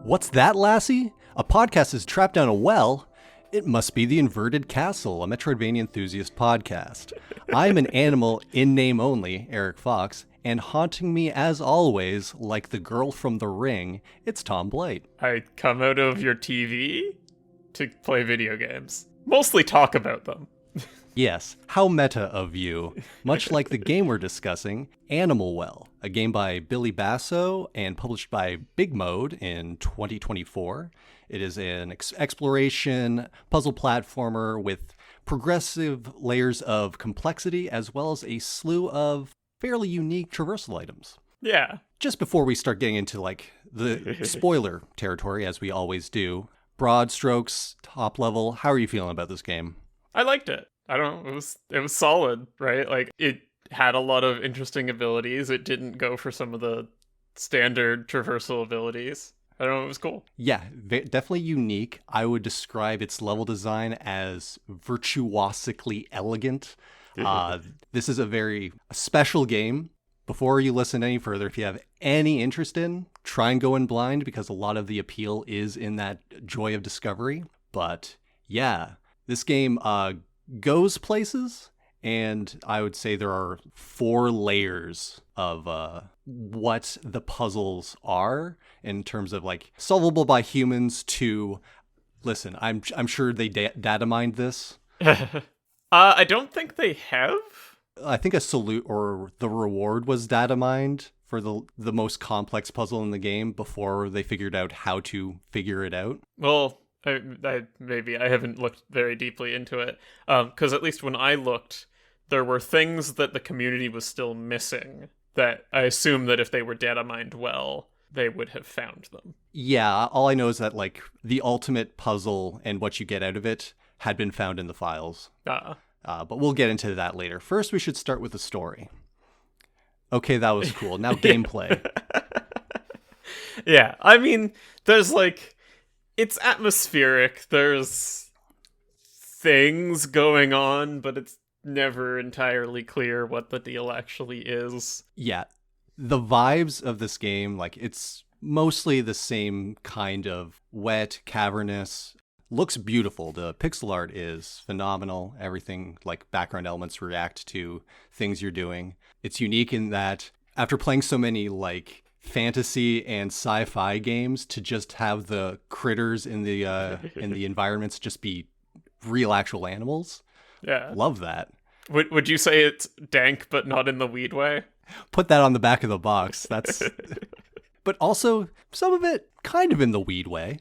What's that, lassie? A podcast is trapped down a well? It must be the Inverted Castle, a Metroidvania enthusiast podcast. I'm an animal in name only, Eric Fox, and haunting me as always, like the girl from The Ring, it's Tom Blight. I come out of your TV to play video games. Mostly talk about them. Yes, how meta of you. Much like the game we're discussing, Animal Well, a game by Billy Basso and published by Big Mode in 2024. It is an exploration puzzle platformer with progressive layers of complexity as well as a slew of fairly unique traversal items. Yeah. Just before we start getting into the spoiler territory, as we always do, broad strokes, top level, how are you feeling about this game? I liked it. It was solid, right? Like, it had a lot of interesting abilities. It didn't go for some of the standard traversal abilities. I don't know, it was cool. Yeah, definitely unique. I would describe its level design as virtuosically elegant. This is a very special game. Before you listen any further, if you have any interest in, try and go in blind because a lot of the appeal is in that joy of discovery. But yeah, this game goes places, and I would say there are 4 layers of what the puzzles are in terms of like solvable by humans to listen. I'm sure they data mined this. I don't think they have. I think a salute or the reward was data mined for the most complex puzzle in the game before they figured out how to figure it out. Well, maybe I haven't looked very deeply into it, because at least when I looked, there were things that the community was still missing that I assume that if they were data mined well, they would have found them. Yeah, all I know is that like the ultimate puzzle and what you get out of it had been found in the files. But we'll get into that later. First, we should start with the story. Okay, that was cool. Now gameplay. Yeah, I mean, there's like... It's atmospheric. There's things going on, but it's never entirely clear what the deal actually is. Yeah. The vibes of this game, like, it's mostly the same kind of wet, cavernous. Looks beautiful. The pixel art is phenomenal. Everything, like, background elements react to things you're doing. It's unique in that after playing so many, like, fantasy and sci-fi games, to just have the critters in the environments just be real actual animals. Yeah. Love that. Would you say it's dank but not in the weed way? Put that on the back of the box. That's but also some of it kind of in the weed way.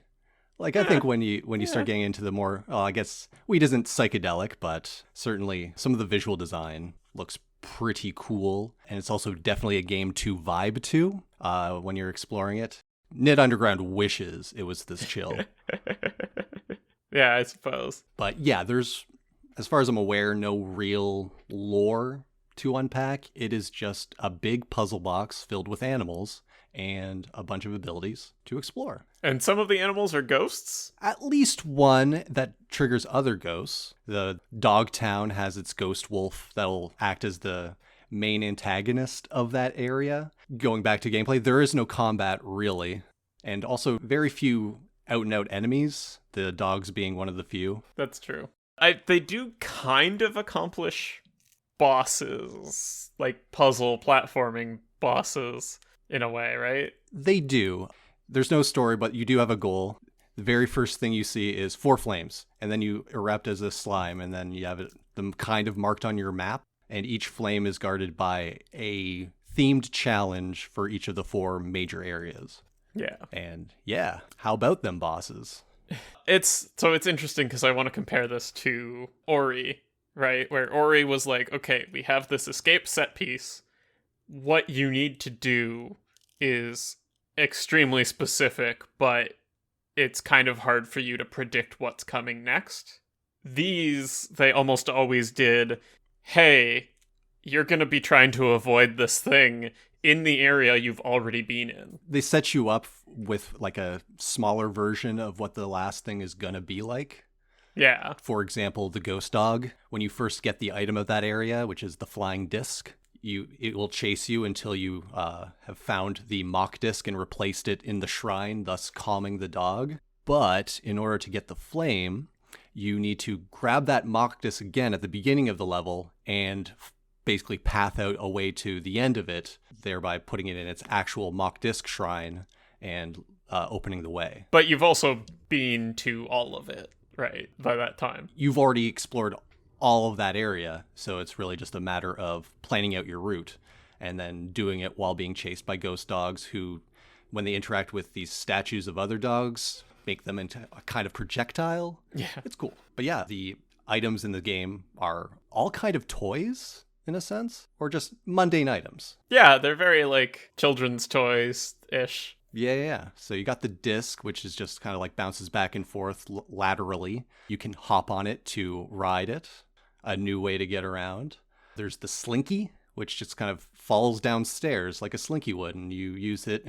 Like, I think when you start getting into the more, I guess weed isn't psychedelic, but certainly some of the visual design looks pretty cool, and it's also definitely a game to vibe to when you're exploring it. Knit Underground wishes it was this chill. Yeah, I suppose. But yeah, there's, as far as I'm aware, no real lore to unpack. It is just a big puzzle box filled with animals and a bunch of abilities to explore. And some of the animals are ghosts? At least one that triggers other ghosts. The dog town has its ghost wolf that'll act as the main antagonist of that area. Going back to gameplay, there is no combat really, and also very few out-and-out enemies, the dogs being one of the few. That's true. They do kind of accomplish bosses, like puzzle platforming bosses, in a way, right? They do. There's no story, but you do have a goal. The very first thing you see is 4 flames, and then you erupt as a slime, and then you have them kind of marked on your map, and each flame is guarded by a themed challenge for each of the 4 major areas. Yeah. And yeah, how about them bosses? It's interesting because I want to compare this to Ori, right? Where Ori was like, okay, we have this escape set piece. What you need to do is extremely specific, but it's kind of hard for you to predict what's coming next. These, they almost always did, hey, you're going to be trying to avoid this thing in the area you've already been in. They set you up with like a smaller version of what the last thing is going to be like. Yeah. For example, the ghost dog, when you first get the item of that area, which is the flying disc, It will chase you until you have found the mock disc and replaced it in the shrine, thus calming the dog. But in order to get the flame, you need to grab that mock disc again at the beginning of the level and basically path out a way to the end of it, thereby putting it in its actual mock disc shrine and opening the way. But you've also been to all of it, right, by that time. You've already explored all of that area, so it's really just a matter of planning out your route and then doing it while being chased by ghost dogs who, when they interact with these statues of other dogs, make them into a kind of projectile. Yeah. It's cool. But yeah, the items in the game are all kind of toys, in a sense, or just mundane items. Yeah, they're very, like, children's toys-ish. Yeah. So you got the disc, which is just kind of like bounces back and forth laterally. You can hop on it to ride it, a new way to get around. There's the slinky, which just kind of falls downstairs like a slinky would, and you use it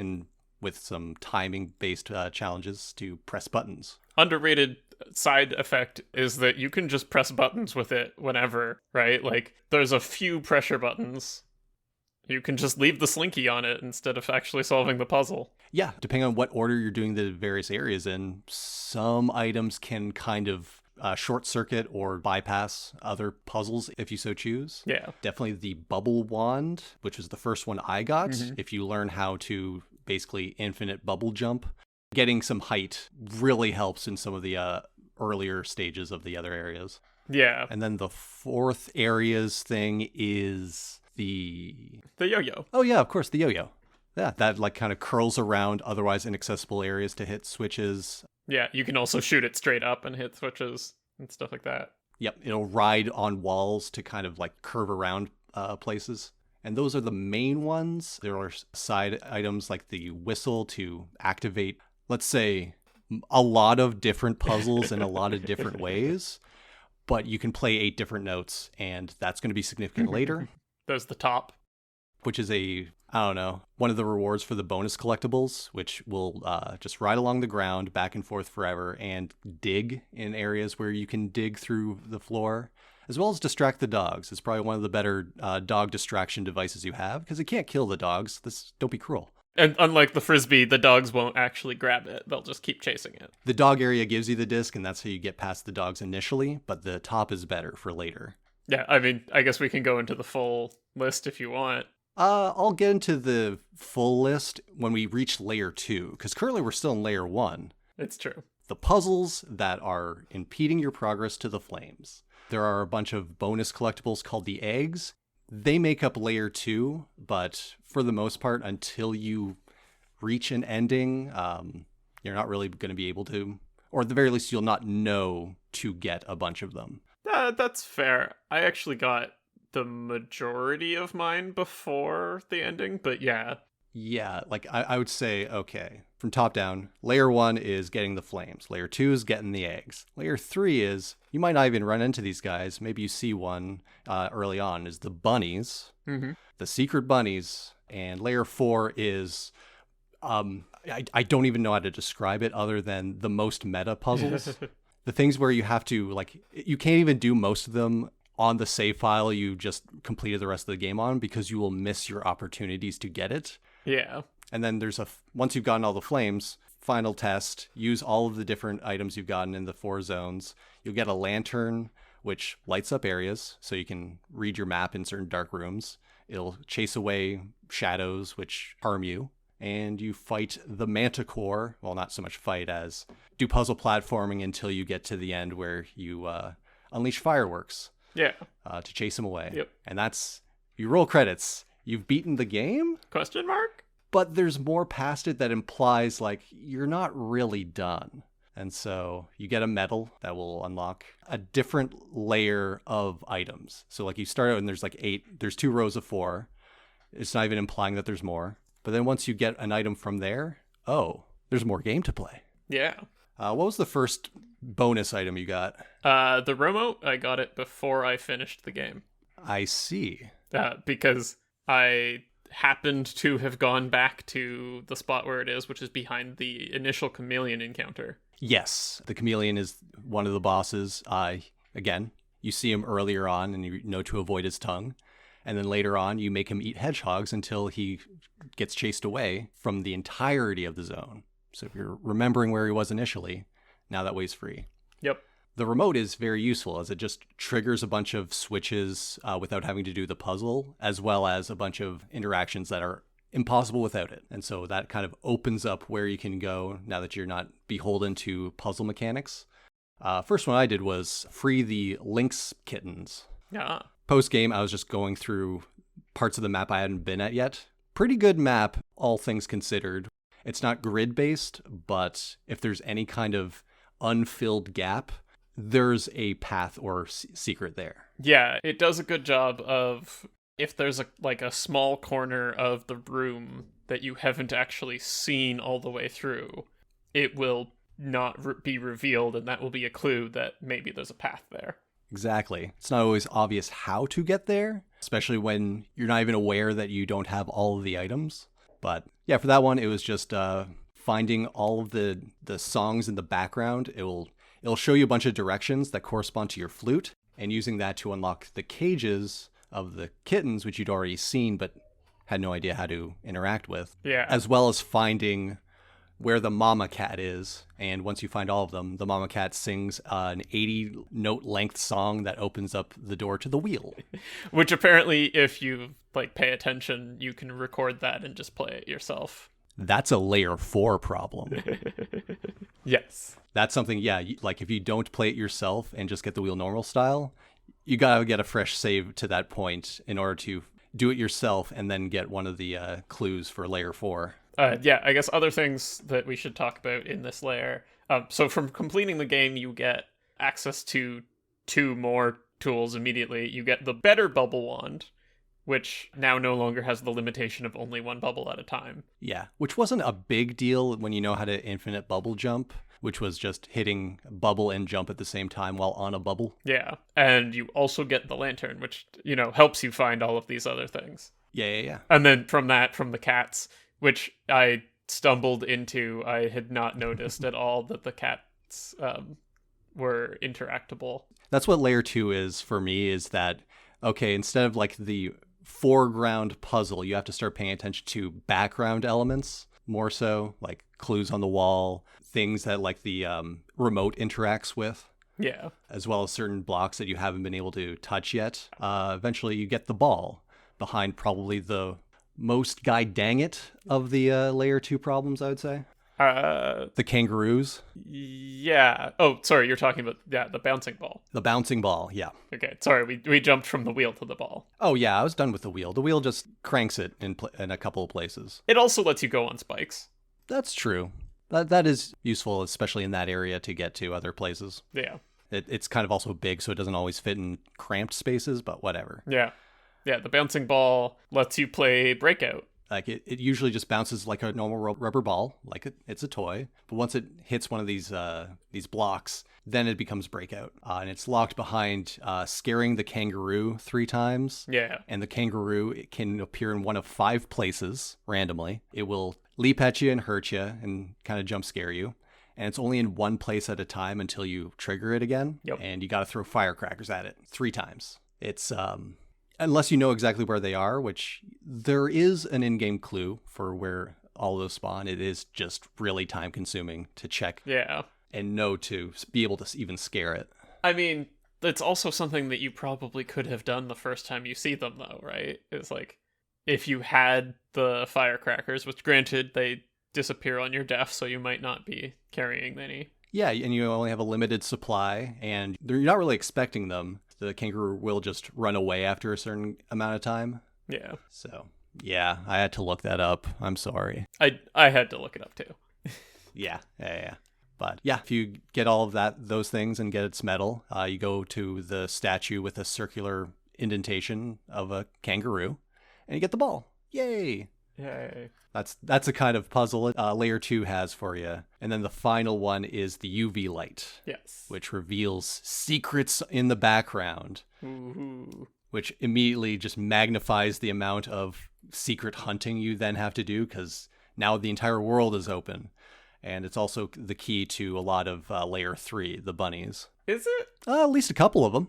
with some timing-based challenges to press buttons. Underrated side effect is that you can just press buttons with it whenever, right? Like, there's a few pressure buttons. You can just leave the slinky on it instead of actually solving the puzzle. Yeah, depending on what order you're doing the various areas in, some items can kind of short circuit or bypass other puzzles if you so choose. Yeah. Definitely the bubble wand, which was the first one I got. If you learn how to basically infinite bubble jump, getting some height really helps in some of the earlier stages of the other areas. Yeah. And then the fourth areas thing is the yo-yo. Oh yeah, of course, the yo-yo. Yeah, that like kind of curls around otherwise inaccessible areas to hit switches. Yeah, you can also shoot it straight up and hit switches and stuff like that. Yep, it'll ride on walls to kind of like curve around places. And those are the main ones. There are side items like the whistle to activate, let's say, a lot of different puzzles in a lot of different ways. But you can play 8 different notes, and that's going to be significant later. There's the top. Which is one of the rewards for the bonus collectibles, which will just ride along the ground back and forth forever and dig in areas where you can dig through the floor, as well as distract the dogs. It's probably one of the better dog distraction devices you have, because it can't kill the dogs. Don't be cruel. And unlike the Frisbee, the dogs won't actually grab it. They'll just keep chasing it. The dog area gives you the disc, and that's how you get past the dogs initially, but the top is better for later. Yeah, I mean, I guess we can go into the full list if you want. I'll get into the full list when we reach layer 2, because currently we're still in layer 1. It's true. The puzzles that are impeding your progress to the flames. There are a bunch of bonus collectibles called the eggs. They make up layer 2, but for the most part, until you reach an ending, you're not really going to be able to, or at the very least, you'll not know to get a bunch of them. That's fair. I actually got the majority of mine before the ending, but yeah. Yeah, like I would say, okay, from top down, layer 1 is getting the flames. Layer 2 is getting the eggs. Layer 3 is, you might not even run into these guys. Maybe you see one early on, is the bunnies, the secret bunnies. And layer 4 is, I don't even know how to describe it other than the most meta puzzles. The things where you have to, like, you can't even do most of them on the save file you just completed the rest of the game on, because you will miss your opportunities to get it. Yeah. And then there's once you've gotten all the flames, final test, use all of the different items you've gotten in the 4 zones. You'll get a lantern, which lights up areas, so you can read your map in certain dark rooms. It'll chase away shadows, which harm you. And you fight the manticore. Well, not so much fight as do puzzle platforming until you get to the end where you unleash fireworks. Yeah. To chase him away. Yep. And that's, you roll credits. You've beaten the game? Question mark? But there's more past it that implies, like, you're not really done. And so you get a medal that will unlock a different layer of items. So, like, you start out and there's, like, 8. There's 2 rows of 4. It's not even implying that there's more. But then once you get an item from there, there's more game to play. Yeah. What was the first bonus item you got? The remote, I got it before I finished the game. I see. Because I happened to have gone back to the spot where it is, which is behind the initial chameleon encounter. Yes, the chameleon is one of the bosses. Again, you see him earlier on and you know to avoid his tongue. And then later on, you make him eat hedgehogs until he gets chased away from the entirety of the zone. So if you're remembering where he was initially, now that way's free. Yep. The remote is very useful as it just triggers a bunch of switches without having to do the puzzle, as well as a bunch of interactions that are impossible without it. And so that kind of opens up where you can go now that you're not beholden to puzzle mechanics. First one I did was free the lynx kittens. Yeah. Post game, I was just going through parts of the map I hadn't been at yet. Pretty good map, all things considered. It's not grid based, but if there's any kind of unfilled gap, there's a path or secret there. Yeah, it does a good job of, if there's a small corner of the room that you haven't actually seen all the way through, it will not be revealed, and that will be a clue that maybe there's a path there. Exactly. It's not always obvious how to get there, especially when you're not even aware that you don't have all of the items. But yeah, for that one, it was just finding all of the songs in the background. It'll show you a bunch of directions that correspond to your flute, and using that to unlock the cages of the kittens, which you'd already seen but had no idea how to interact with. Yeah. As well as finding where the mama cat is. And once you find all of them, the mama cat sings an 80-note length song that opens up the door to the wheel. Which apparently, if you pay attention, you can record that and just play it yourself. That's a layer 4 problem. Yes. That's something, yeah, if you don't play it yourself and just get the wheel normal style, you gotta get a fresh save to that point in order to do it yourself and then get one of the clues for layer 4. Yeah, I guess other things that we should talk about in this layer. So from completing the game, you get access to 2 more tools immediately. You get the better bubble wand, which now no longer has the limitation of only 1 bubble at a time. Yeah, which wasn't a big deal when you know how to infinite bubble jump, which was just hitting bubble and jump at the same time while on a bubble. Yeah, and you also get the lantern, which, helps you find all of these other things. Yeah. And then from the cats, which I stumbled into, I had not noticed at all that the cats were interactable. That's what layer 2 is for me, is that, okay, instead of the foreground puzzle, you have to start paying attention to background elements more so, like clues on the wall, things that the remote interacts with. Yeah. As well as certain blocks that you haven't been able to touch yet. Eventually you get the ball behind probably the most guy dang it of the layer 2 problems, I would say. The kangaroos. Yeah. Oh, sorry, you're talking about the bouncing ball. The bouncing ball, yeah. Okay, sorry, we jumped from the wheel to the ball. Oh yeah, I was done with the wheel. The wheel just cranks it in a couple of places. It also lets you go on spikes. That's true. That is useful, especially in that area, to get to other places. Yeah. It's kind of also big, so it doesn't always fit in cramped spaces, but whatever. Yeah. Yeah, the bouncing ball lets you play Breakout. It usually just bounces like a normal rubber ball, it's a toy. But once it hits one of these blocks, then it becomes Breakout. And it's locked behind scaring the kangaroo 3 times. Yeah. And the kangaroo, it can appear in one of 5 places randomly. It will leap at you and hurt you and kind of jump scare you. And it's only in one place at a time until you trigger it again. Yep. And you got to throw firecrackers at it 3 times. It's unless you know exactly where they are, which there is an in-game clue for where all those spawn. It is just really time-consuming to check. Yeah. And know to be able to even scare it. I mean, it's also something that you probably could have done the first time you see them, though, right? It's if you had the firecrackers, which granted, they disappear on your death, so you might not be carrying any. Yeah, and you only have a limited supply, and you're not really expecting them. The kangaroo will just run away after a certain amount of time. Yeah. So, yeah, I had to look that up. I'm sorry. I had to look it up, too. Yeah. But yeah, if you get all of those things and get its medal, you go to the statue with a circular indentation of a kangaroo, and you get the ball. Yay! Yay. That's a kind of puzzle layer 2 has for you. And then the final one is the UV light. Yes. Which reveals secrets in the background. Ooh. Which immediately just magnifies the amount of secret hunting you then have to do, because now the entire world is open. And it's also the key to a lot of layer 3, the bunnies. Is it? At least a couple of them.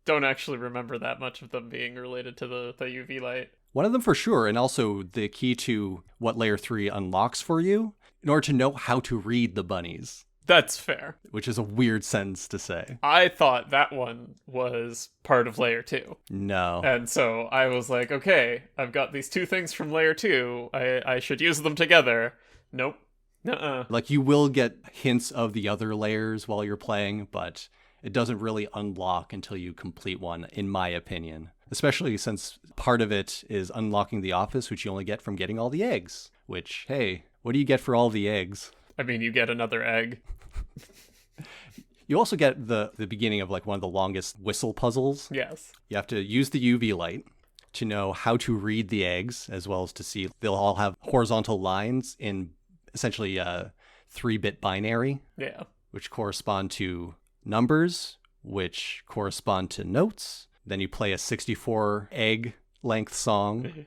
don't actually remember that much of them being related to the UV light. One of them for sure, and also the key to what Layer 3 unlocks for you in order to know how to read the bunnies. That's fair. Which is a weird sentence to say. I thought that one was part of Layer 2. No. And so I was like, okay, I've got these two things from Layer 2. I should use them together. Nope. Nuh-uh. Like, you will get hints of the other layers while you're playing, but it doesn't really unlock until you complete one, in my opinion. Especially since part of it is unlocking the office, which you only get from getting all the eggs. Which, hey, what do you get for all the eggs? I mean, you get another egg. You also get the beginning of like one of the longest whistle puzzles. Yes. You have to use the UV light to know how to read the eggs, as well as to see they'll all have horizontal lines in essentially 3-bit binary. Yeah. Which correspond to numbers, which correspond to notes. Then you play a 64 egg length song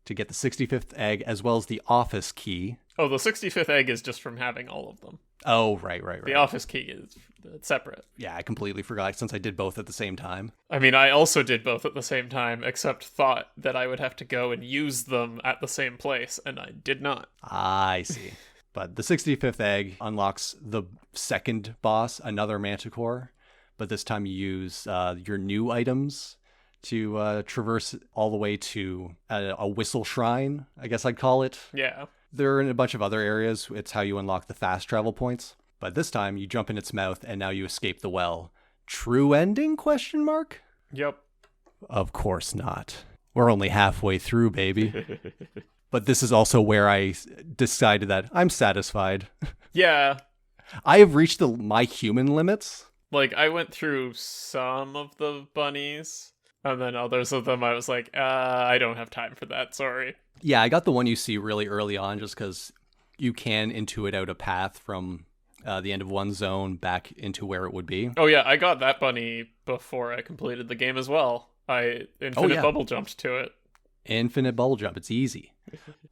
to get the 65th egg, as well as the office key. Oh, the 65th egg is just from having all of them. Oh, right. The office key is separate. Yeah, I completely forgot since I did both at the same time. I mean, I also did both at the same time, except thought that I would have to go and use them at the same place, and I did not. I see. But the 65th egg unlocks the second boss, another Manticore. But this time you use your new items to traverse all the way to a whistle shrine, I guess I'd call it. Yeah. They're in a bunch of other areas. It's how you unlock the fast travel points. But this time you jump in its mouth and now you escape the well. True ending, question mark? Yep. Of course not. We're only halfway through, baby. But this is also where I decided that I'm satisfied. Yeah. I have reached my human limits. Like, I went through some of the bunnies, and then others of them I was like, I don't have time for that, sorry. Yeah, I got the one you see really early on just because you can intuit out a path from the end of one zone back into where it would be. Oh yeah, I got that bunny before I completed the game as well. I infinite bubble jumped to it. Infinite bubble jump, it's easy.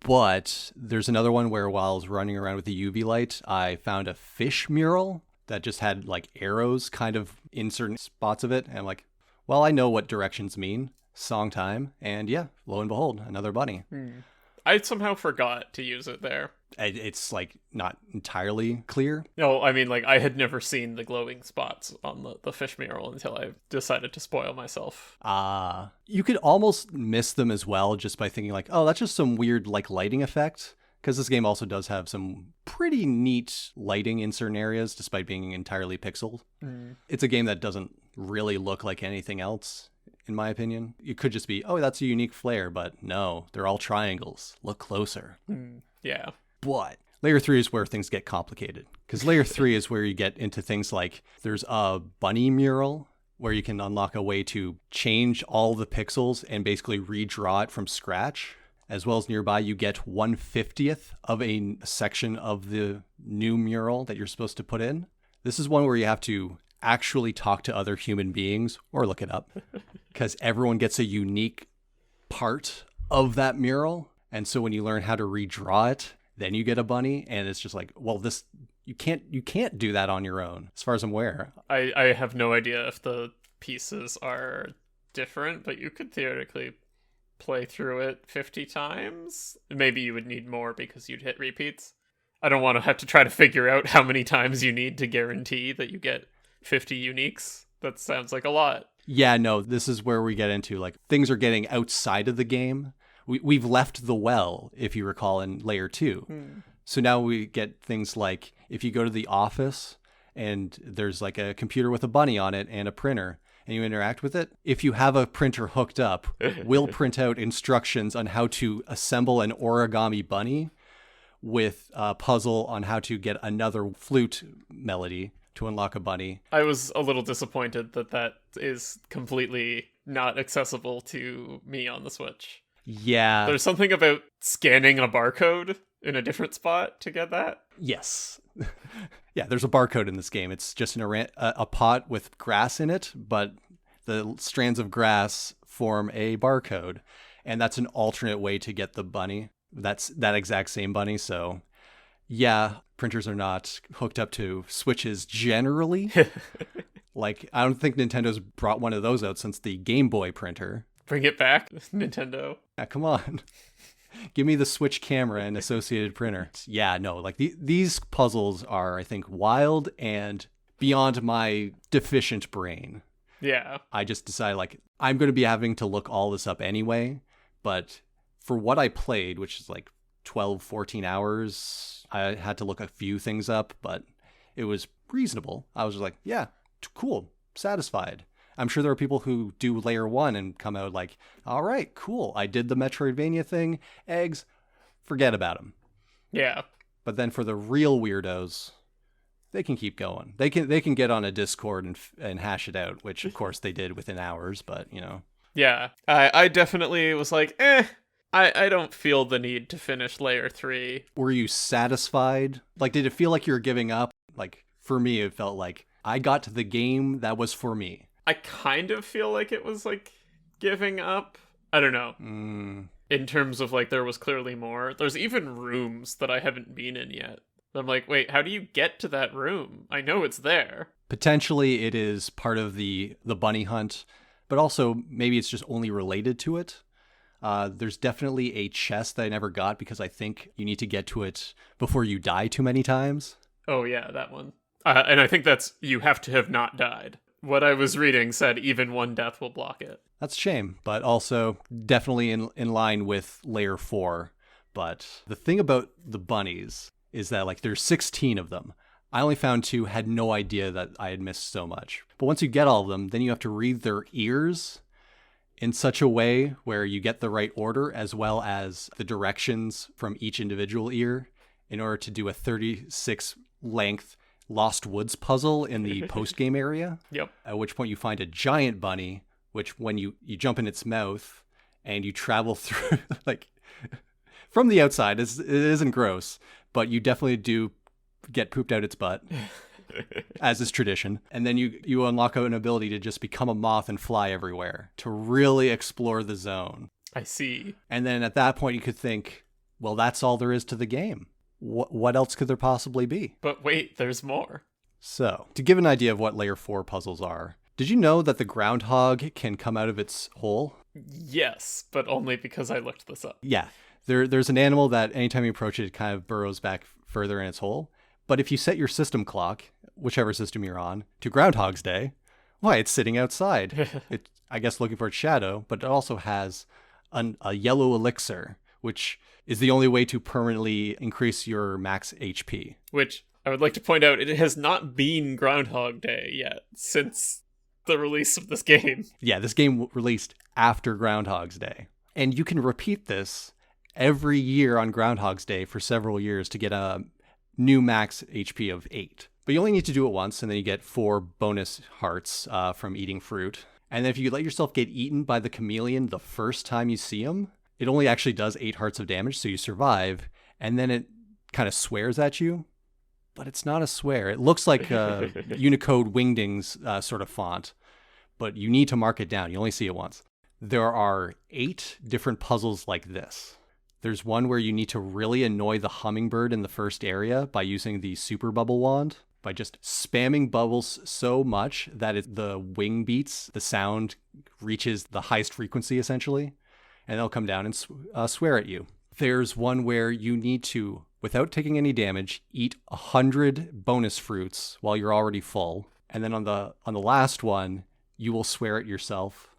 But there's another one where while I was running around with the UV light, I found a fish mural that just had like arrows kind of in certain spots of it. And I'm like, well, I know what directions mean. Song time. And yeah, lo and behold, another bunny. I somehow forgot to use it there. It's like not entirely clear. No, I mean, like, I had never seen the glowing spots on the fish mural until I decided to spoil myself. You could almost miss them as well just by thinking like, oh, that's just some weird like lighting effect. Because this game also does have some pretty neat lighting in certain areas, despite being entirely pixeled. It's a game that doesn't really look like anything else, in my opinion. It could just be, oh, that's a unique flare, but no, they're all triangles. Look closer. Yeah. But Layer 3 is where things get complicated. Because Layer 3 is where you get into things like there's a bunny mural where you can unlock a way to change all the pixels and basically redraw it from scratch. As well as nearby, you get 1/50th of a section of the new mural that you're supposed to put in. This is one where you have to actually talk to other human beings or look it up because everyone gets a unique part of that mural. And so when you learn how to redraw it, then you get a bunny. And it's just like, well, this you can't do that on your own, as far as I'm aware. I have no idea if the pieces are different, but you could theoretically play through it 50 times. Maybe you would need more because you'd hit repeats. I don't want to have to try to figure out how many times you need to guarantee that you get 50 uniques. That sounds like a lot. Yeah, no, this is where we get into like things are getting outside of the game. We've left the well, if you recall, in Layer 2. So now we get things like if you go to the office and there's like a computer with a bunny on it and a printer, and you interact with it, if you have a printer hooked up, we'll print out instructions on how to assemble an origami bunny with a puzzle on how to get another flute melody to unlock a bunny. I was a little disappointed that is completely not accessible to me on the Switch. Yeah. There's something about scanning a barcode in a different spot to get that. Yes. Yeah, there's a barcode in this game. It's just a pot with grass in it, but the strands of grass form a barcode. And that's an alternate way to get the bunny. That's that exact same bunny. So, yeah, printers are not hooked up to Switches generally. Like, I don't think Nintendo's brought one of those out since the Game Boy printer. Bring it back, Nintendo. Yeah, come on. Give me the Switch camera and associated printer. Yeah, no, like these puzzles are, I think, wild and beyond my deficient brain. Yeah. I just decided, like, I'm going to be having to look all this up anyway. But for what I played, which is like 12, 14 hours, I had to look a few things up, but it was reasonable. I was like, yeah, cool, satisfied. I'm sure there are people who do layer 1 and come out like, all right, cool, I did the Metroidvania thing, eggs, forget about them. Yeah. But then for the real weirdos, they can keep going. They can get on a Discord and hash it out, which of course they did within hours, but you know. Yeah. I definitely was like, I don't feel the need to finish layer 3. Were you satisfied? Like, did it feel like you were giving up? Like, for me, it felt like I got to the game that was for me. I kind of feel like it was like giving up. I don't know. In terms of like there was clearly more. There's even rooms that I haven't been in yet. I'm like, wait, how do you get to that room? I know it's there. Potentially it is part of the bunny hunt, but also maybe it's just only related to it. There's definitely a chest that I never got because I think you need to get to it before you die too many times. Oh yeah, that one. And I think that's you have to have not died. What I was reading said even one death will block it. That's a shame, but also definitely in line with layer 4. But the thing about the bunnies is that like there's 16 of them. I only found 2, had no idea that I had missed so much. But once you get all of them, then you have to read their ears in such a way where you get the right order as well as the directions from each individual ear in order to do a 36 length Lost Woods puzzle in the post-game area. Yep. At which point you find a giant bunny, which when you jump in its mouth and you travel through, like, from the outside, it isn't gross, but you definitely do get pooped out its butt, as is tradition. And then you unlock an ability to just become a moth and fly everywhere, to really explore the zone. I see. And then at that point you could think, well, that's all there is to the game. What else could there possibly be? But wait, there's more. So, to give an idea of what layer 4 puzzles are, did you know that the groundhog can come out of its hole? Yes, but only because I looked this up. Yeah. There's an animal that anytime you approach it, it kind of burrows back further in its hole. But if you set your system clock, whichever system you're on, to Groundhog's Day, why, it's sitting outside. It, I guess, looking for its shadow, but it also has a yellow elixir, which is the only way to permanently increase your max HP. Which, I would like to point out, it has not been Groundhog Day yet, since the release of this game. Yeah, this game released after Groundhog's Day. And you can repeat this every year on Groundhog's Day for several years to get a new max HP of 8. But you only need to do it once, and then you get 4 bonus hearts from eating fruit. And then if you let yourself get eaten by the chameleon the first time you see him, it only actually does 8 hearts of damage, so you survive, and then it kind of swears at you, but it's not a swear. It looks like Unicode Wingdings sort of font, but you need to mark it down. You only see it once. There are 8 different puzzles like this. There's one where you need to really annoy the hummingbird in the first area by using the super bubble wand, by just spamming bubbles so much that the wing beats, the sound reaches the highest frequency essentially. And they'll come down and swear at you. There's one where you need to, without taking any damage, eat 100 bonus fruits while you're already full. And then on the last one, you will swear at yourself.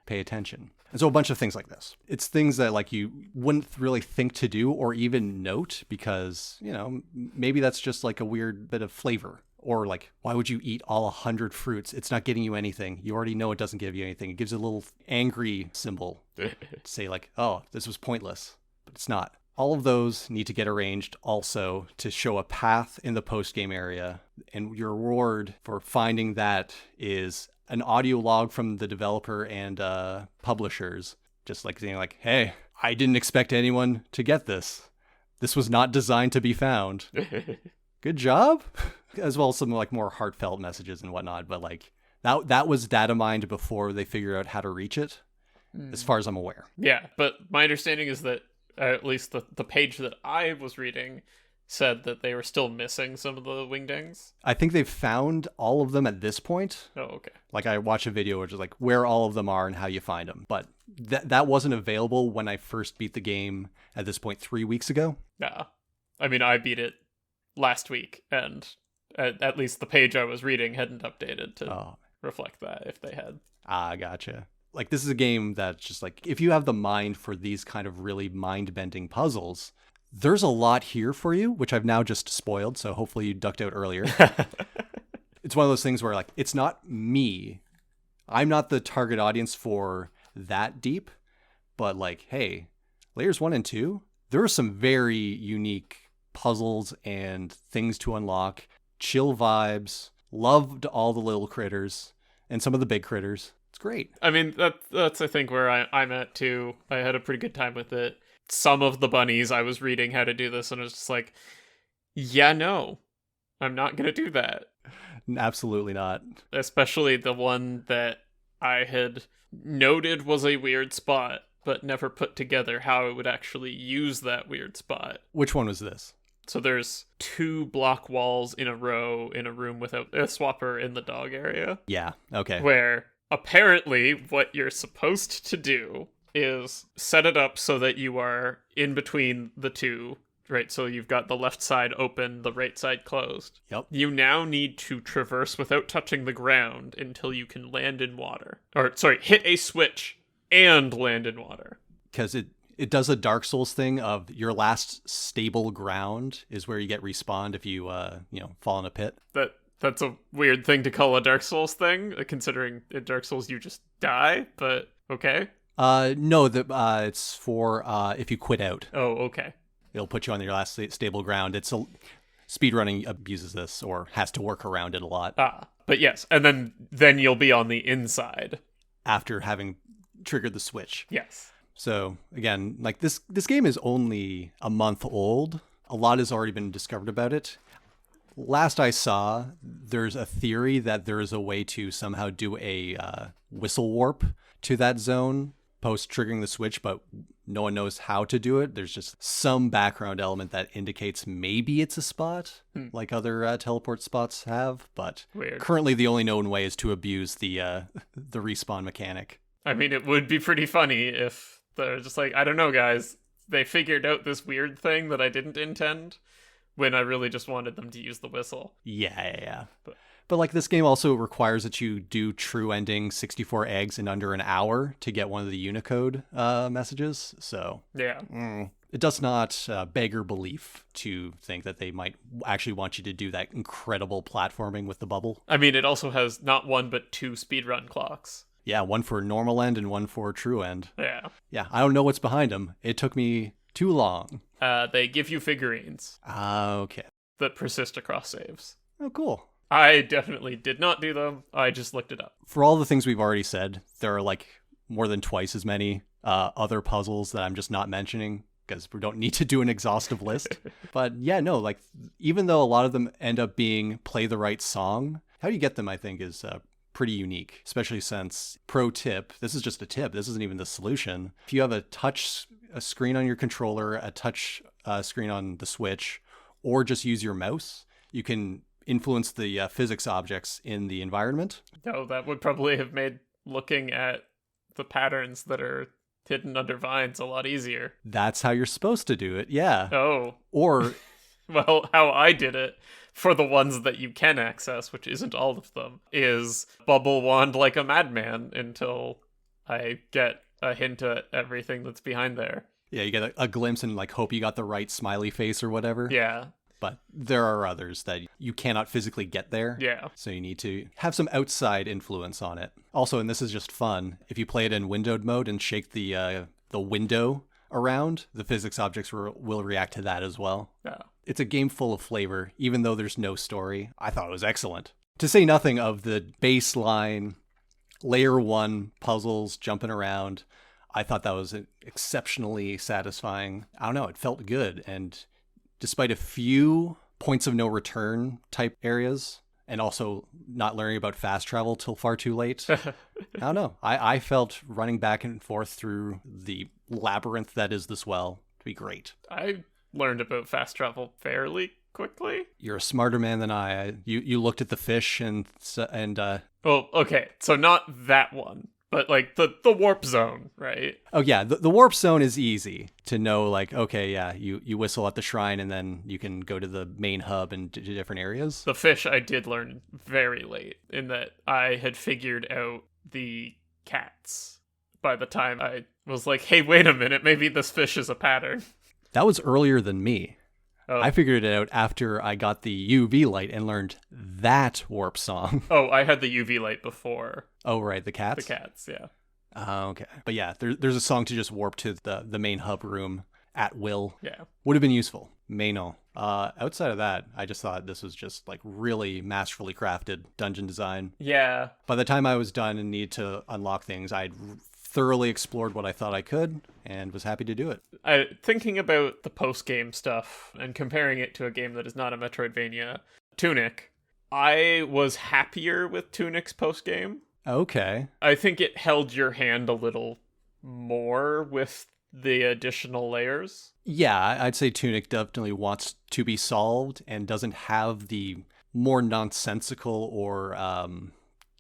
Pay attention. And so a bunch of things like this. It's things that like you wouldn't really think to do or even note because, you know, maybe that's just like a weird bit of flavor. Or like, why would you eat all 100 fruits? It's not getting you anything. You already know it doesn't give you anything. It gives a little angry symbol to say like, oh, this was pointless, but it's not. All of those need to get arranged also to show a path in the post-game area. And your reward for finding that is an audio log from the developer and publishers. Just like saying like, hey, I didn't expect anyone to get this. This was not designed to be found. Good job. As well as some like more heartfelt messages and whatnot, but like that was data mined before they figured out how to reach it, as far as I'm aware. Yeah, but my understanding is that at least the page that I was reading said that they were still missing some of the wingdings. I think they've found all of them at this point. Oh, okay. Like I watched a video which is like where all of them are and how you find them. But that wasn't available when I first beat the game at this point 3 weeks ago. Nah. I mean, I beat it last week, and at least the page I was reading hadn't updated to reflect that if they had. Ah, gotcha. Like, this is a game that's just like, if you have the mind for these kind of really mind-bending puzzles, there's a lot here for you, which I've now just spoiled, so hopefully you ducked out earlier. It's one of those things where, like, it's not me. I'm not the target audience for that deep, but, like, hey, layers 1 and 2, there are some very unique puzzles and things to unlock. Chill vibes. Loved all the little critters and some of the big critters. It's great. I mean, that's I think where I'm at too. I had a pretty good time with it. Some of the bunnies, I was reading how to do this, and I was just like, yeah, no, I'm not going to do that. Absolutely not. Especially the one that I had noted was a weird spot, but never put together how I would actually use that weird spot. Which one was this? So there's 2 block walls in a row in a room with a swapper in the dog area. Yeah, okay. Where apparently what you're supposed to do is set it up so that you are in between the two, right? So you've got the left side open, the right side closed. Yep. You now need to traverse without touching the ground until you can land in water. Or, sorry, hit a switch and land in water. Because it does a Dark Souls thing of your last stable ground is where you get respawned if you, fall in a pit. That's a weird thing to call a Dark Souls thing, considering in Dark Souls you just die, but okay. No, it's for if you quit out. Oh, okay. It'll put you on your last stable ground. Speedrunning abuses this or has to work around it a lot. But yes, and then you'll be on the inside. After having triggered the switch. Yes. So again, like this game is only a month old. A lot has already been discovered about it. Last I saw, there's a theory that there is a way to somehow do a whistle warp to that zone post triggering the switch, but no one knows how to do it. There's just some background element that indicates maybe it's a spot, like other teleport spots have. But weird. Currently, the only known way is to abuse the respawn mechanic. I mean, it would be pretty funny if they're just like, I don't know, guys. They figured out this weird thing that I didn't intend when I really just wanted them to use the whistle. Yeah. But like this game also requires that you do true ending 64 eggs in under an hour to get one of the Unicode messages. So yeah, it does not beggar belief to think that they might actually want you to do that incredible platforming with the bubble. I mean, it also has not one but 2 speedrun clocks. Yeah, one for normal end and one for true end. Yeah, I don't know what's behind them. It took me too long. They give you figurines. Okay. That persist across saves. Oh, cool. I definitely did not do them. I just looked it up. For all the things we've already said, there are like more than twice as many other puzzles that I'm just not mentioning because we don't need to do an exhaustive list. But yeah, no, like even though a lot of them end up being play the right song, how you get them, I think, is pretty unique, especially since, pro tip, this is just a tip, this isn't even the solution. If you have a screen on your controller, a touch screen on the Switch, or just use your mouse, you can influence the physics objects in the environment. No, that would probably have made looking at the patterns that are hidden under vines a lot easier. That's how you're supposed to do it, yeah. Oh. Or... well, how I did it, for the ones that you can access, which isn't all of them, is bubble wand like a madman until I get a hint at everything that's behind there. Yeah, you get a glimpse and like hope you got the right smiley face or whatever. Yeah. But there are others that you cannot physically get there. Yeah. So you need to have some outside influence on it. Also, and this is just fun, if you play it in windowed mode and shake the window around, the physics objects will react to that as well. Yeah. It's a game full of flavor, even though there's no story. I thought it was excellent. To say nothing of the baseline layer 1 puzzles jumping around, I thought that was exceptionally satisfying. I don't know, it felt good. And despite a few points of no return type areas, and also not learning about fast travel till far too late, I don't know. I felt running back and forth through the labyrinth that is this well to be great. I learned about fast travel fairly quickly. You're a smarter man than I. You looked at the fish and Well, okay, so not that one, but like the warp zone, right? oh yeah, the warp zone is easy to know. Like, okay, yeah, you whistle at the shrine and then you can go to the main hub and do different areas. The fish I did learn very late, in that I had figured out the cats by the time I was like, hey, wait a minute, maybe this fish is a pattern. That was earlier than me. Oh. I figured it out after I got the UV light and learned that warp song. Oh, I had the UV light before. Oh, right, the cats? The cats, yeah. Okay. But yeah, there's a song to just warp to the main hub room at will. Yeah. Would have been useful. May no. Outside of that, I just thought this was just like really masterfully crafted dungeon design. Yeah. By the time I was done and need to unlock things, I'd thoroughly explored what I thought I could and was happy to do it. Thinking about the post-game stuff and comparing it to a game that is not a Metroidvania, Tunic, I was happier with Tunic's post-game. Okay. I think it held your hand a little more with the additional layers. Yeah, I'd say Tunic definitely wants to be solved and doesn't have the more nonsensical or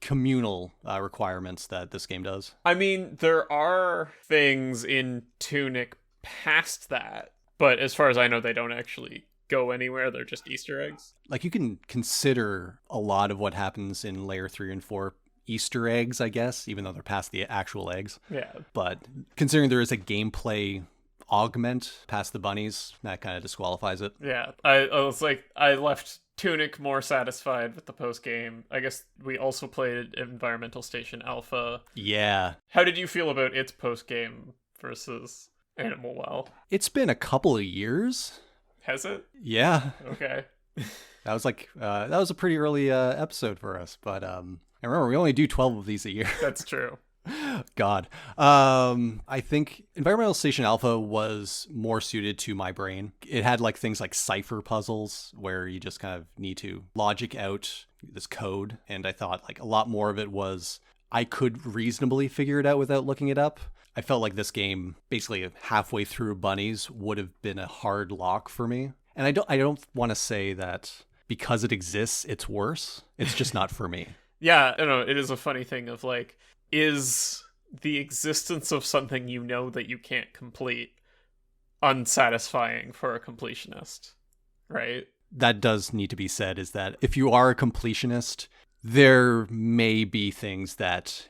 communal requirements that this game does. I mean, there are things in Tunic past that, but as far as I know, they don't actually go anywhere. They're just Easter eggs. Like, you can consider a lot of what happens in layer 3 and 4 Easter eggs, I guess, even though they're past the actual eggs. Yeah. But considering there is a gameplay augment past the bunnies, that kind of disqualifies it. Yeah. I was like, I left Tunic more satisfied with the post game. I guess we also played Environmental Station Alpha. Yeah. How did you feel about its post game versus Animal Well? It's been a couple of years. Has it? Yeah. Okay. That was a pretty early episode for us, but and remember, we only do 12 of these a year. That's true. God. I think Environmental Station Alpha was more suited to my brain. It had like things like cipher puzzles where you just kind of need to logic out this code. And I thought like a lot more of it was I could reasonably figure it out without looking it up. I felt like this game, basically halfway through Bunnies, would have been a hard lock for me. And I don't want to say that because it exists, it's worse. It's just not for me. Yeah, I know. It is a funny thing of like, is the existence of something you know that you can't complete unsatisfying for a completionist, right? That does need to be said, is that if you are a completionist, there may be things that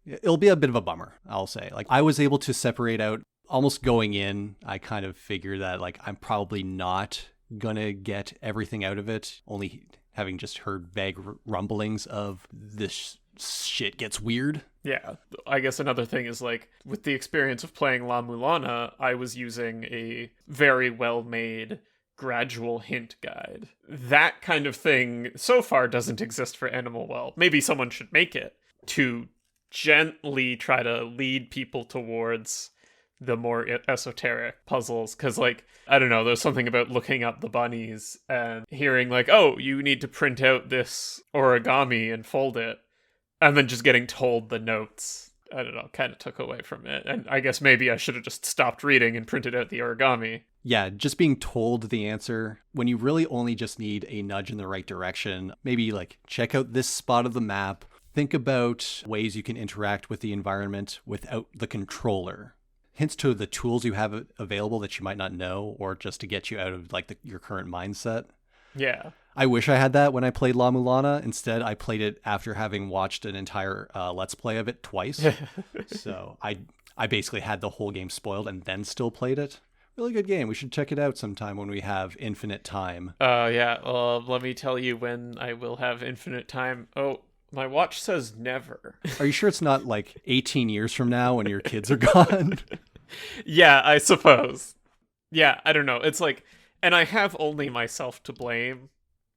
it'll be a bit of a bummer, I'll say. Like, I was able to separate out, almost going in, I kind of figured that like I'm probably not gonna get everything out of it, only having just heard vague rumblings of this shit gets weird. Yeah, I guess another thing is like with the experience of playing La Mulana, I was using a very well-made gradual hint guide. That kind of thing so far doesn't exist for Animal Well. Maybe someone should make it to gently try to lead people towards the more esoteric puzzles, because like I don't know, there's something about looking up the bunnies and hearing like, oh, you need to print out this origami and fold it, and then just getting told the notes, I don't know, kind of took away from it. And I guess maybe I should have just stopped reading and printed out the origami. Yeah, just being told the answer when you really only just need a nudge in the right direction. Maybe like check out this spot of the map. Think about ways you can interact with the environment without the controller. Hints to the tools you have available that you might not know, or just to get you out of like your current mindset. Yeah. I wish I had that when I played La Mulana. Instead, I played it after having watched an entire Let's Play of it twice. So I basically had the whole game spoiled and then still played it. Really good game. We should check it out sometime when we have infinite time. Yeah. Let me tell you when I will have infinite time. Oh, my watch says never. Are you sure it's not like 18 years from now when your kids are gone? Yeah, I suppose. Yeah, I don't know. It's like, and I have only myself to blame,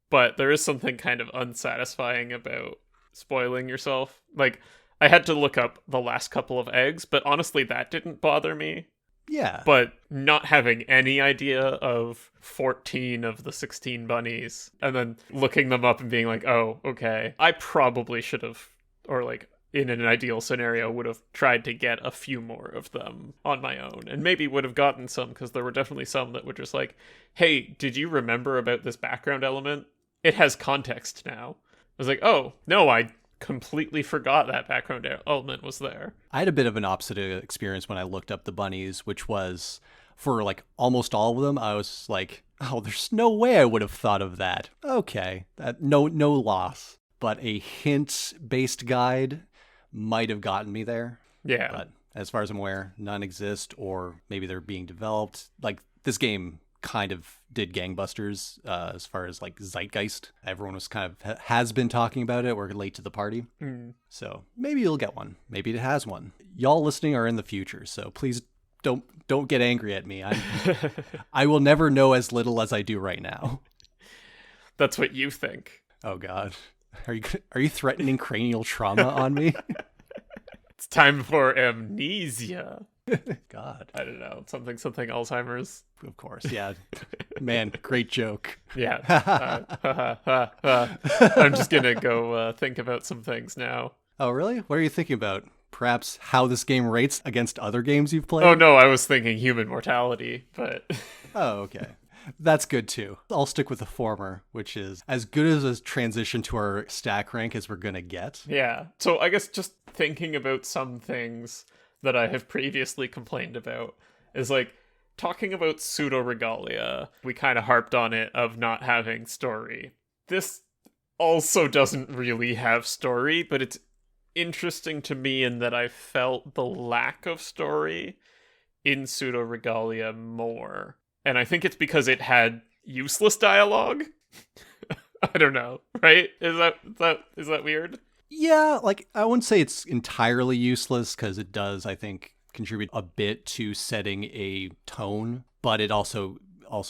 but there is something kind of unsatisfying about spoiling yourself. Like, I had to look up the last couple of eggs, but honestly, that didn't bother me. Yeah. But not having any idea of 14 of the 16 bunnies, and then looking them up and being like, oh, okay, I probably should have, or like, in an ideal scenario, would have tried to get a few more of them on my own, and maybe would have gotten some, because there were definitely some that were just like, hey, did you remember about this background element? It has context now. I was like, oh, no, I completely forgot that background element was there. I had a bit of an opposite experience when I looked up the bunnies, which was for like almost all of them. I was like, oh, there's no way I would have thought of that. Okay, no loss. But a hint-based guide might have gotten me there. Yeah. But as far as I'm aware, none exist, or maybe they're being developed. Like, this game kind of did gangbusters as far as like zeitgeist. Everyone was kind of has been talking about it. We're late to the party. So maybe you'll get one. Maybe it has one. Y'all listening are in the future, so please don't get angry at me. I will never know as little as I do right now. That's what you think. Oh God, are you threatening cranial trauma on me? It's time for amnesia. God, I don't know, something Alzheimer's. Of course, yeah. Man, great joke. Yeah. I'm just gonna go think about some things now. Oh, really? What are you thinking about? Perhaps how this game rates against other games you've played? Oh no, I was thinking human mortality, but Oh, okay. That's good too. I'll stick with the former, which is as good as a transition to our stack rank as we're gonna get. yeah. So I guess just thinking about some things that I have previously complained about is like talking about pseudo regalia. We kind of harped on it of not having story. This also doesn't really have story, but it's interesting to me in that I felt the lack of story in pseudo regalia more. And I think it's because it had useless dialogue. I don't know, right? Is that weird? Yeah, like I wouldn't say it's entirely useless because it does, I think, contribute a bit to setting a tone, but it also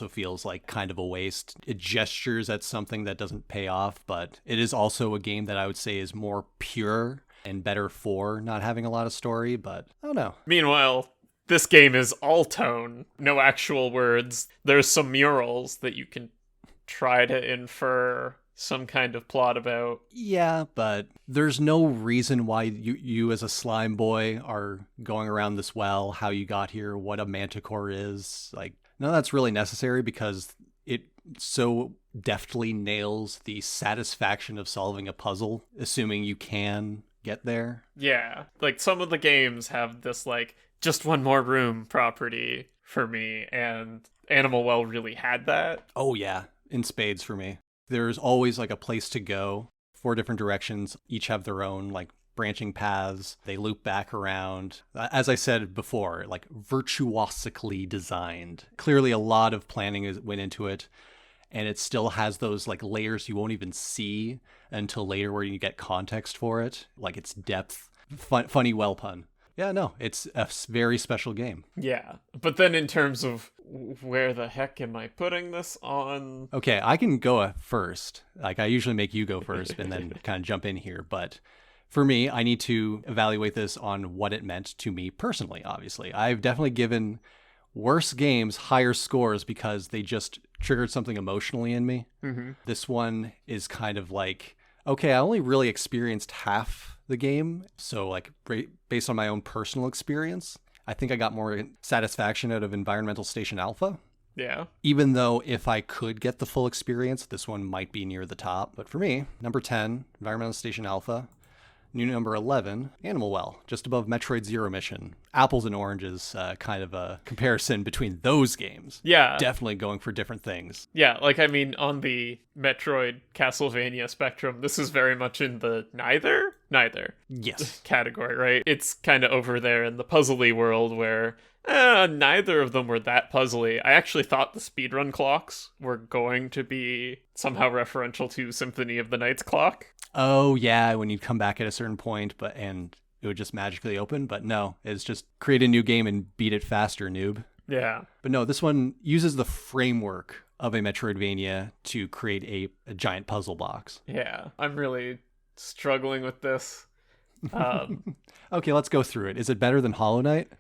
feels like kind of a waste. It gestures at something that doesn't pay off, but it is also a game that I would say is more pure and better for not having a lot of story, but I don't know. Meanwhile, this game is all tone, no actual words. There's some murals that you can try to infer some kind of plot about. Yeah, but there's no reason why you as a slime boy are going around this well, how you got here, what a manticore is. Like, none of that's really necessary because it so deftly nails the satisfaction of solving a puzzle, assuming you can get there. Yeah, like some of the games have this like just one more room property for me, and Animal Well really had that. Oh yeah, in spades for me. There's always like a place to go. 4 different directions, each have their own like branching paths. They loop back around. As I said before, like virtuosically designed. Clearly a lot of planning went into it, and it still has those like layers you won't even see until later where you get context for it, like its depth. Funny well pun. Yeah, no, it's a very special game. Yeah, but then in terms of where the heck am I putting this on? Okay, I can go first. Like, I usually make you go first and then kind of jump in here. But for me, I need to evaluate this on what it meant to me personally, obviously. I've definitely given worse games higher scores because they just triggered something emotionally in me. Mm-hmm. This one is kind of like, okay, I only really experienced half the game. So like based on my own personal experience, I think I got more satisfaction out of Environmental Station Alpha. Yeah. Even though if I could get the full experience, this one might be near the top. But for me, number 10, Environmental Station Alpha. New number 11, Animal Well, just above Metroid Zero Mission. Apples and oranges, kind of a comparison between those games. Yeah. Definitely going for different things. Yeah, like, I mean, on the Metroid Castlevania spectrum, this is very much in the neither Yes. category, right? It's kind of over there in the puzzly world where neither of them were that puzzly. I actually thought the speedrun clocks were going to be somehow referential to Symphony of the Night's clock. Oh yeah, when you'd come back at a certain point, and it would just magically open. But no, it's just create a new game and beat it faster, noob. Yeah. But no, this one uses the framework of a Metroidvania to create a giant puzzle box. Yeah, I'm really struggling with this. Okay, let's go through it. Is it better than Hollow Knight?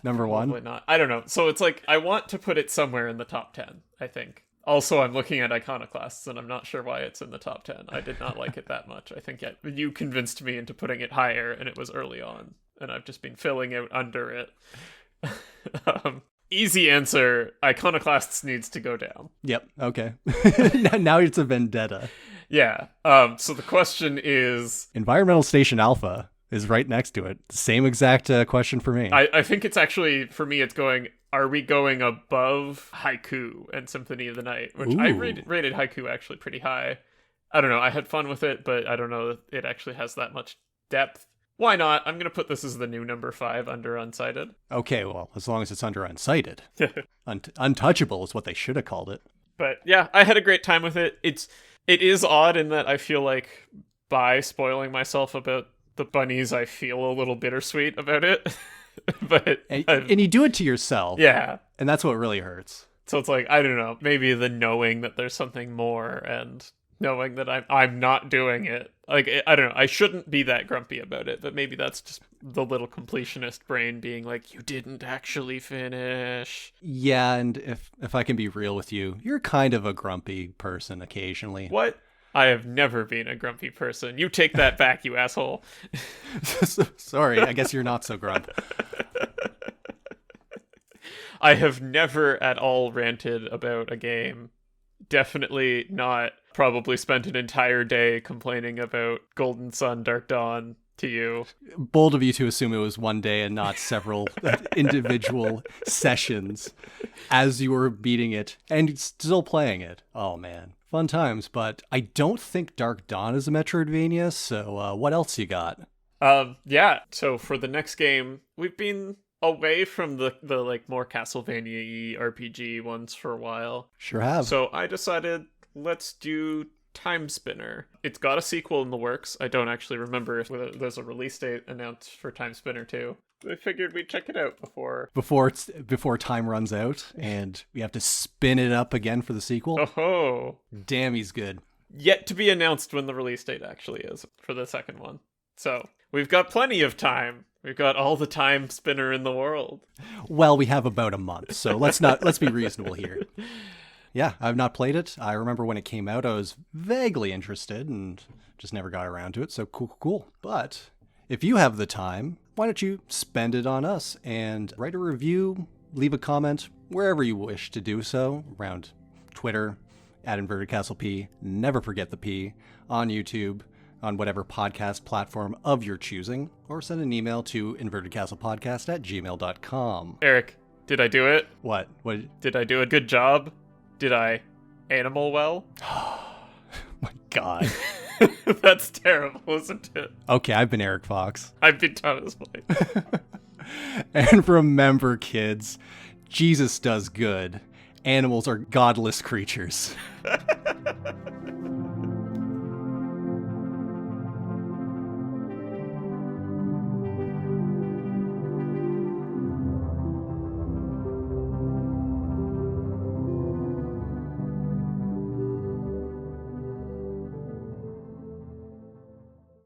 Number one? Probably not. I don't know. So it's like, I want to put it somewhere in the top 10, I think. Also, I'm looking at Iconoclasts, and I'm not sure why it's in the top 10. I did not like it that much. I think you convinced me into putting it higher, and it was early on, and I've just been filling out under it. Easy answer, Iconoclasts needs to go down. Yep, okay. Now it's a vendetta. Yeah, so the question is... Environmental Station Alpha is right next to it. Same exact question for me. I think it's actually, for me, it's going... Are we going above Haiku and Symphony of the Night? Which I rated Haiku actually pretty high. I don't know. I had fun with it, but I don't know that it actually has that much depth. Why not? I'm going to put this as the new number 5 under Unsighted. Okay, well, as long as it's under Unsighted. Untouchable is what they should have called it. But yeah, I had a great time with it. It is odd in that I feel like by spoiling myself about the bunnies, I feel a little bittersweet about it. But and you do it to yourself. Yeah. And that's what really hurts. So it's like, I don't know, maybe the knowing that there's something more and knowing that I'm not doing it. Like, I don't know, I shouldn't be that grumpy about it, but maybe that's just the little completionist brain being like, you didn't actually finish. Yeah, and if I can be real with you, you're kind of a grumpy person occasionally. What? I have never been a grumpy person. You take that back, you asshole. Sorry, I guess you're not so grump. I have never at all ranted about a game. Definitely not probably spent an entire day complaining about Golden Sun, Dark Dawn to you. Bold of you to assume it was one day and not several individual sessions as you were beating it and still playing it. Oh, man. Fun times, but I don't think Dark Dawn is a Metroidvania, so what else you got? Yeah, so for the next game, we've been away from the like more Castlevania-y RPG ones for a while. Sure have. So I decided, let's do Time Spinner. It's got a sequel in the works. I don't actually remember if there's a release date announced for Time Spinner 2. I figured we'd check it out before time runs out and we have to spin it up again for the sequel. Oh, damn, he's good. Yet to be announced when the release date actually is for the second one. So we've got plenty of time. We've got all the Time Spinner in the world. Well, we have about a month, so let's be reasonable here. Yeah, I've not played it. I remember when it came out, I was vaguely interested and just never got around to it. So cool. But if you have the time, why don't you spend it on us and write a review, leave a comment, wherever you wish to do so, around Twitter, @InvertedCastleP, never forget the P, on YouTube, on whatever podcast platform of your choosing, or send an email to invertedcastlepodcast@gmail.com. Eric, did I do it? What? Did I do a good job? Did I animal well? My God. That's terrible, isn't it? Okay, I've been Eric Fox. I've been Thomas White. And remember, kids, Jesus does good. Animals are godless creatures.